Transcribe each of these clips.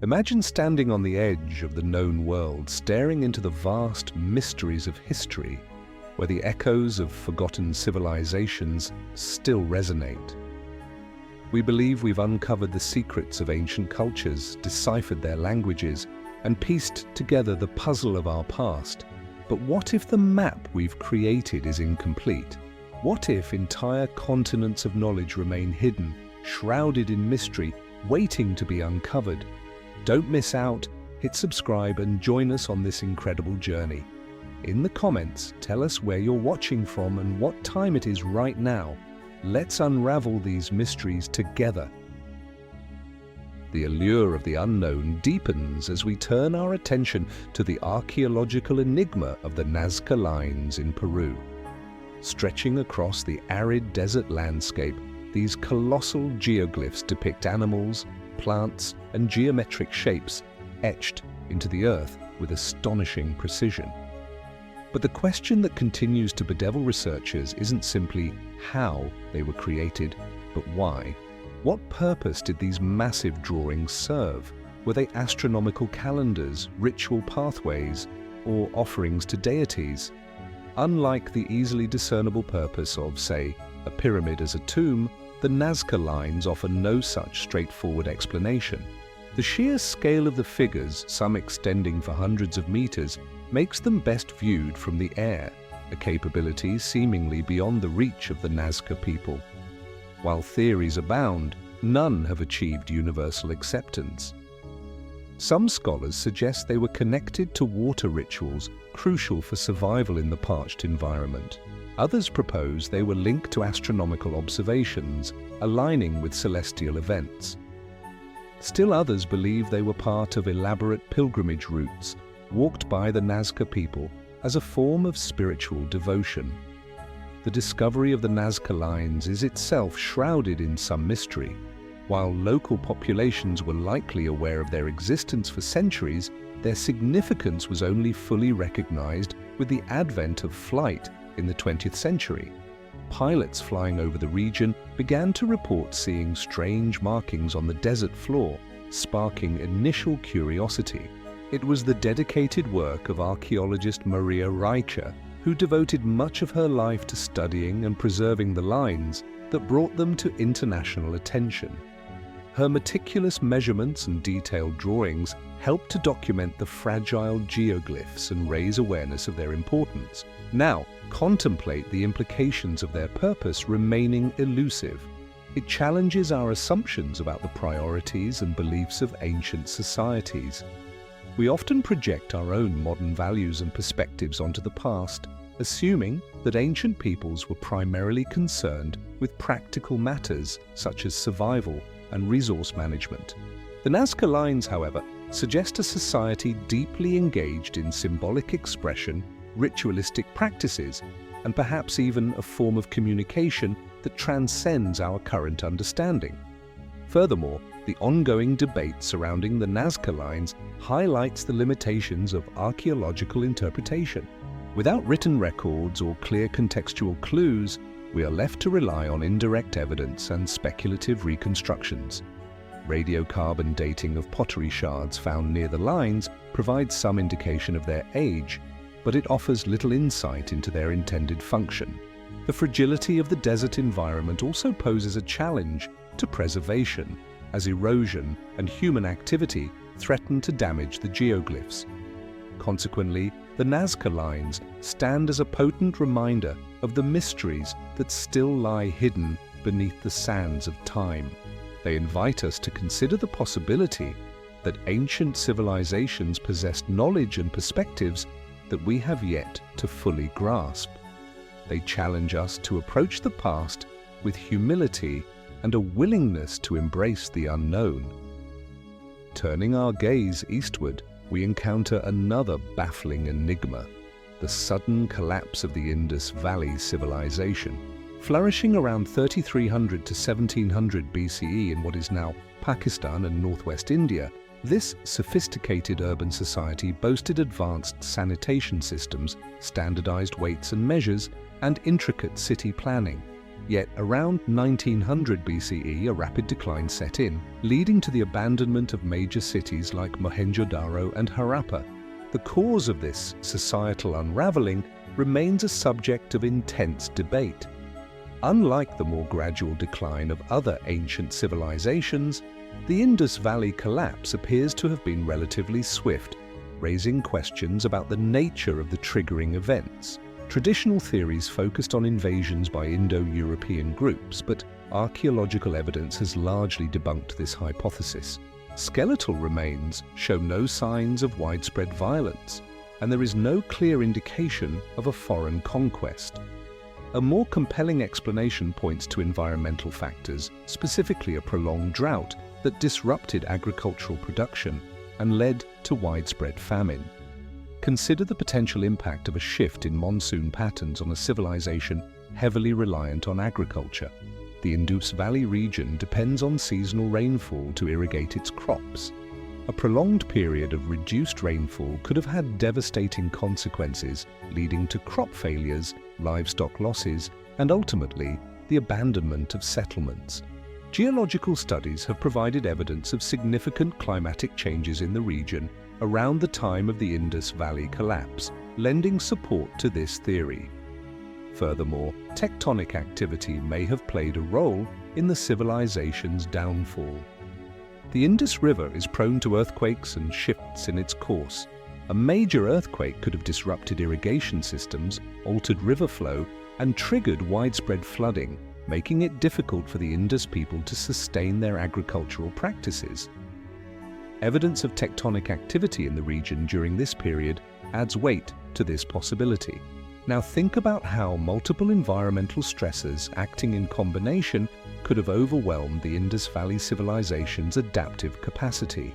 Imagine standing on the edge of the known world, staring into the vast mysteries of history, where the echoes of forgotten civilizations still resonate. We believe we've uncovered the secrets of ancient cultures, deciphered their languages, and pieced together the puzzle of our past. But what if the map we've created is incomplete? What if entire continents of knowledge remain hidden, shrouded in mystery, waiting to be uncovered? Don't miss out, hit subscribe and join us on this incredible journey. In the comments, tell us where you're watching from and what time it is right now. Let's unravel these mysteries together. The allure of the unknown deepens as we turn our attention to the archaeological enigma of the Nazca Lines in Peru. Stretching across the arid desert landscape, these colossal geoglyphs depict animals, plants, and geometric shapes etched into the earth with astonishing precision. But the question that continues to bedevil researchers isn't simply how they were created, but why. What purpose did these massive drawings serve? Were they astronomical calendars, ritual pathways, or offerings to deities? Unlike the easily discernible purpose of, say, a pyramid as a tomb, the Nazca Lines offer no such straightforward explanation. The sheer scale of the figures, some extending for hundreds of meters, makes them best viewed from the air, a capability seemingly beyond the reach of the Nazca people. While theories abound, none have achieved universal acceptance. Some scholars suggest they were connected to water rituals crucial for survival in the parched environment. Others propose they were linked to astronomical observations, aligning with celestial events. Still others believe they were part of elaborate pilgrimage routes walked by the Nazca people as a form of spiritual devotion. The discovery of the Nazca Lines is itself shrouded in some mystery. While local populations were likely aware of their existence for centuries, their significance was only fully recognized with the advent of flight in the 20th century. Pilots flying over the region began to report seeing strange markings on the desert floor, sparking initial curiosity. It was the dedicated work of archaeologist Maria Reicher, who devoted much of her life to studying and preserving the lines, that brought them to international attention. Her meticulous measurements and detailed drawings helped to document the fragile geoglyphs and raise awareness of their importance. Now, contemplate the implications of their purpose remaining elusive. It challenges our assumptions about the priorities and beliefs of ancient societies. We often project our own modern values and perspectives onto the past, assuming that ancient peoples were primarily concerned with practical matters such as survival and resource management. The Nazca Lines, however, suggest a society deeply engaged in symbolic expression, ritualistic practices, and perhaps even a form of communication that transcends our current understanding. Furthermore, the ongoing debate surrounding the Nazca Lines highlights the limitations of archaeological interpretation. Without written records or clear contextual clues, we are left to rely on indirect evidence and speculative reconstructions. Radiocarbon dating of pottery shards found near the lines provides some indication of their age, but it offers little insight into their intended function. The fragility of the desert environment also poses a challenge to preservation, as erosion and human activity threaten to damage the geoglyphs. Consequently, the Nazca Lines stand as a potent reminder of the mysteries that still lie hidden beneath the sands of time. They invite us to consider the possibility that ancient civilizations possessed knowledge and perspectives that we have yet to fully grasp. They challenge us to approach the past with humility and a willingness to embrace the unknown. Turning our gaze eastward, we encounter another baffling enigma: the sudden collapse of the Indus Valley Civilization. Flourishing around 3300 to 1700 BCE in what is now Pakistan and northwest India, this sophisticated urban society boasted advanced sanitation systems, standardized weights and measures, and intricate city planning. Yet around 1900 BCE, a rapid decline set in, leading to the abandonment of major cities like Mohenjo-daro and Harappa. The cause of this societal unraveling remains a subject of intense debate. Unlike the more gradual decline of other ancient civilizations, the Indus Valley collapse appears to have been relatively swift, raising questions about the nature of the triggering events. Traditional theories focused on invasions by Indo-European groups, but archaeological evidence has largely debunked this hypothesis. Skeletal remains show no signs of widespread violence, and there is no clear indication of a foreign conquest. A more compelling explanation points to environmental factors, specifically a prolonged drought that disrupted agricultural production and led to widespread famine. Consider the potential impact of a shift in monsoon patterns on a civilization heavily reliant on agriculture. The Indus Valley region depends on seasonal rainfall to irrigate its crops. A prolonged period of reduced rainfall could have had devastating consequences, leading to crop failures, livestock losses, and ultimately the abandonment of settlements. Geological studies have provided evidence of significant climatic changes in the region around the time of the Indus Valley collapse, lending support to this theory. Furthermore, tectonic activity may have played a role in the civilization's downfall. The Indus River is prone to earthquakes and shifts in its course. A major earthquake could have disrupted irrigation systems, altered river flow, and triggered widespread flooding, making it difficult for the Indus people to sustain their agricultural practices. Evidence of tectonic activity in the region during this period adds weight to this possibility. Now think about how multiple environmental stressors acting in combination could have overwhelmed the Indus Valley Civilization's adaptive capacity.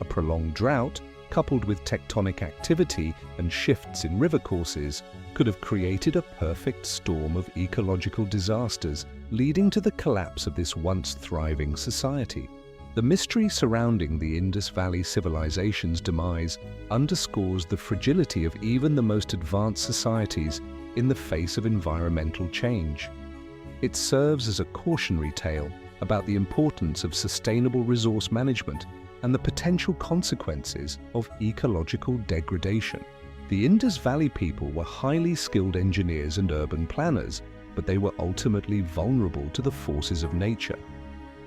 A prolonged drought, coupled with tectonic activity and shifts in river courses, could have created a perfect storm of ecological disasters, leading to the collapse of this once thriving society. The mystery surrounding the Indus Valley Civilization's demise underscores the fragility of even the most advanced societies in the face of environmental change. It serves as a cautionary tale about the importance of sustainable resource management and the potential consequences of ecological degradation. The Indus Valley people were highly skilled engineers and urban planners, but they were ultimately vulnerable to the forces of nature.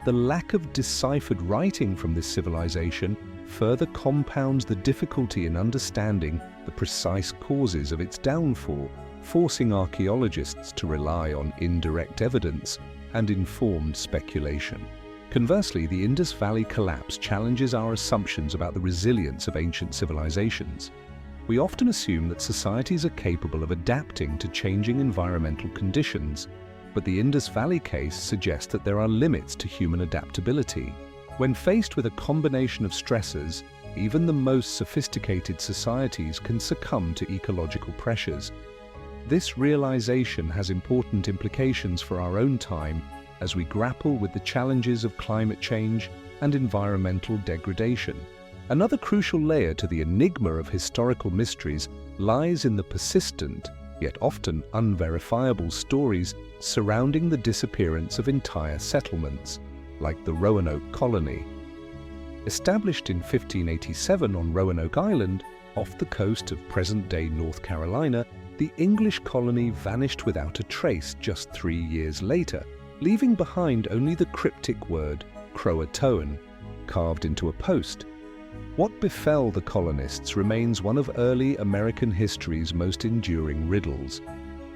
The lack of deciphered writing from this civilization further compounds the difficulty in understanding the precise causes of its downfall, forcing archaeologists to rely on indirect evidence and informed speculation. Conversely, the Indus Valley collapse challenges our assumptions about the resilience of ancient civilizations. We often assume that societies are capable of adapting to changing environmental conditions, but the Indus Valley case suggests that there are limits to human adaptability. When faced with a combination of stressors, even the most sophisticated societies can succumb to ecological pressures. This realization has important implications for our own time as we grapple with the challenges of climate change and environmental degradation. Another crucial layer to the enigma of historical mysteries lies in the persistent, yet often unverifiable stories surrounding the disappearance of entire settlements, like the Roanoke Colony. Established in 1587 on Roanoke Island, off the coast of present-day North Carolina, the English colony vanished without a trace just 3 years later, leaving behind only the cryptic word Croatoan, carved into a post. What befell the colonists remains one of early American history's most enduring riddles.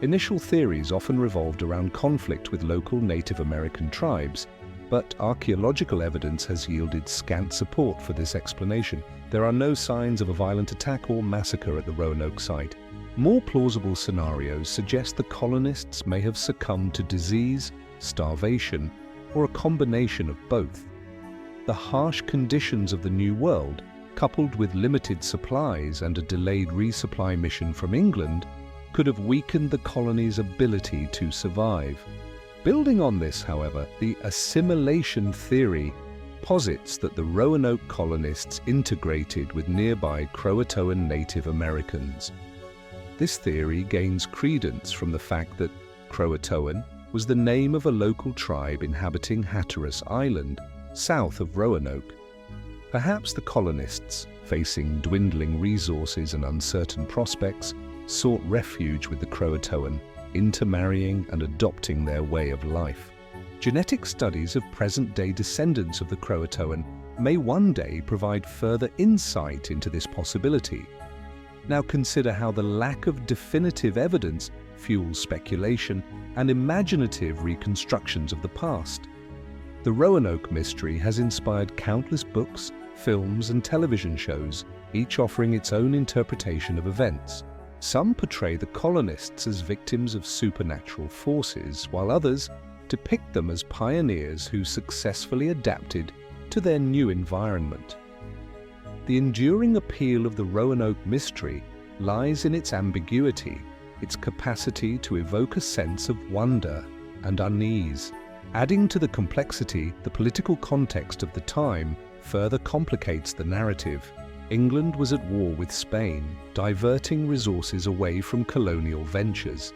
Initial theories often revolved around conflict with local Native American tribes, but archaeological evidence has yielded scant support for this explanation. There are no signs of a violent attack or massacre at the Roanoke site. More plausible scenarios suggest the colonists may have succumbed to disease, starvation, or a combination of both. The harsh conditions of the New World, coupled with limited supplies and a delayed resupply mission from England, could have weakened the colony's ability to survive. Building on this, however, the assimilation theory posits that the Roanoke colonists integrated with nearby Croatoan Native Americans. This theory gains credence from the fact that Croatoan, was the name of a local tribe inhabiting Hatteras Island, south of Roanoke. Perhaps the colonists, facing dwindling resources and uncertain prospects, sought refuge with the Croatoan, intermarrying and adopting their way of life. Genetic studies of present-day descendants of the Croatoan may one day provide further insight into this possibility. Now consider how the lack of definitive evidence fuels speculation and imaginative reconstructions of the past. The Roanoke mystery has inspired countless books, films, and television shows, each offering its own interpretation of events. Some portray the colonists as victims of supernatural forces, while others depict them as pioneers who successfully adapted to their new environment. The enduring appeal of the Roanoke mystery lies in its ambiguity, its capacity to evoke a sense of wonder and unease. Adding to the complexity, the political context of the time further complicates the narrative. England was at war with Spain, diverting resources away from colonial ventures.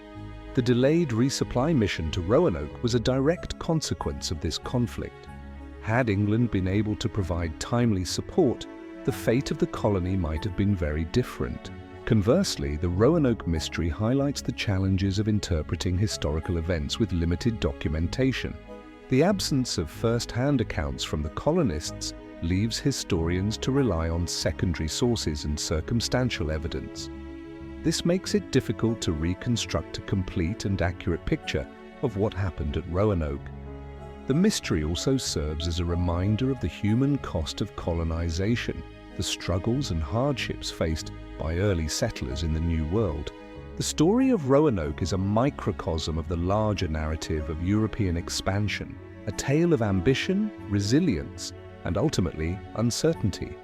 The delayed resupply mission to Roanoke was a direct consequence of this conflict. Had England been able to provide timely support, the fate of the colony might have been very different. Conversely, the Roanoke mystery highlights the challenges of interpreting historical events with limited documentation. The absence of first-hand accounts from the colonists leaves historians to rely on secondary sources and circumstantial evidence. This makes it difficult to reconstruct a complete and accurate picture of what happened at Roanoke. The mystery also serves as a reminder of the human cost of colonization, the struggles and hardships faced by early settlers in the New World. The story of Roanoke is a microcosm of the larger narrative of European expansion, a tale of ambition, resilience, and ultimately uncertainty.